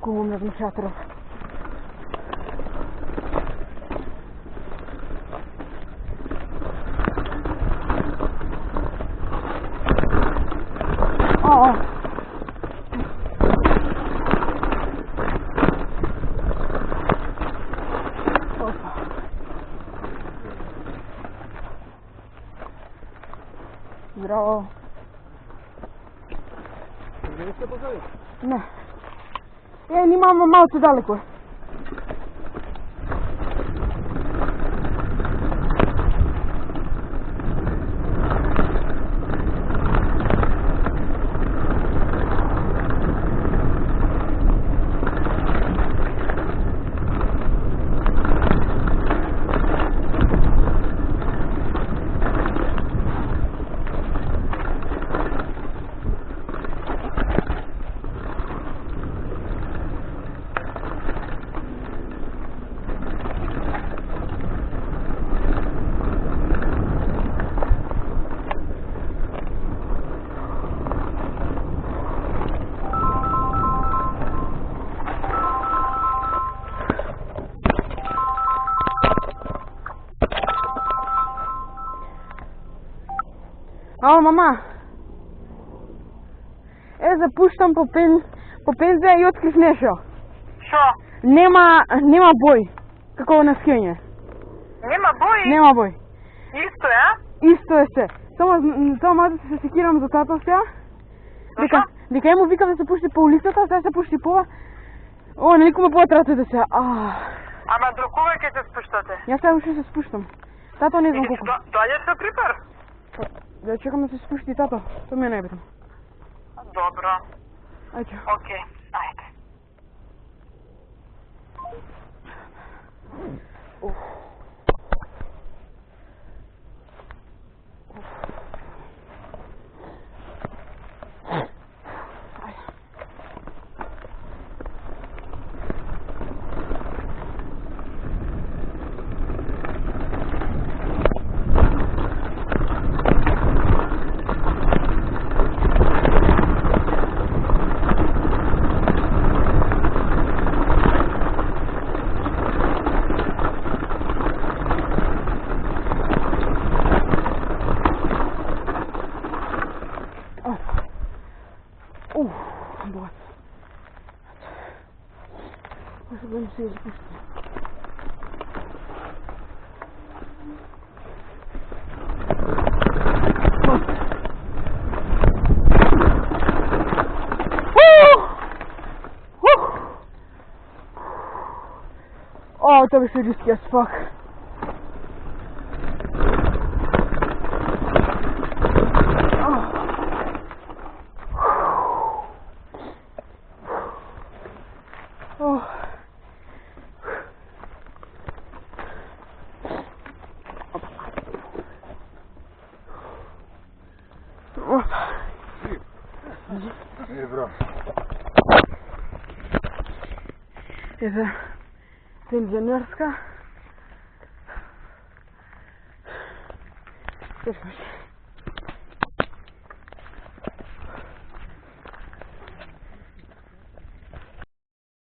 рискувам на шатров. Здраво. Не сте позади? Не. Нима малце далеко. Ало, мама. Запуштам по пензија и открив нешто. Шо? Нема бој. Како на скијање. Нема бој? Нема бој. Исто е, а? Исто е се. Само мада се секирам за тато сега. Дека му викам да се пушти по улицата, сега се пушти пова. Никоме потребно да се. Ама до кога ќе се спуштате? Јас сега уште се спуштам. Тато не знам колку. Доаѓаш со припар? Да чекам да се спушти тато. Тоа ми е најбитно. Добро. Ајде. Океј, ајде. Богат. Може да не се изпусти. Това беше risky as fuck. Это пензионерская.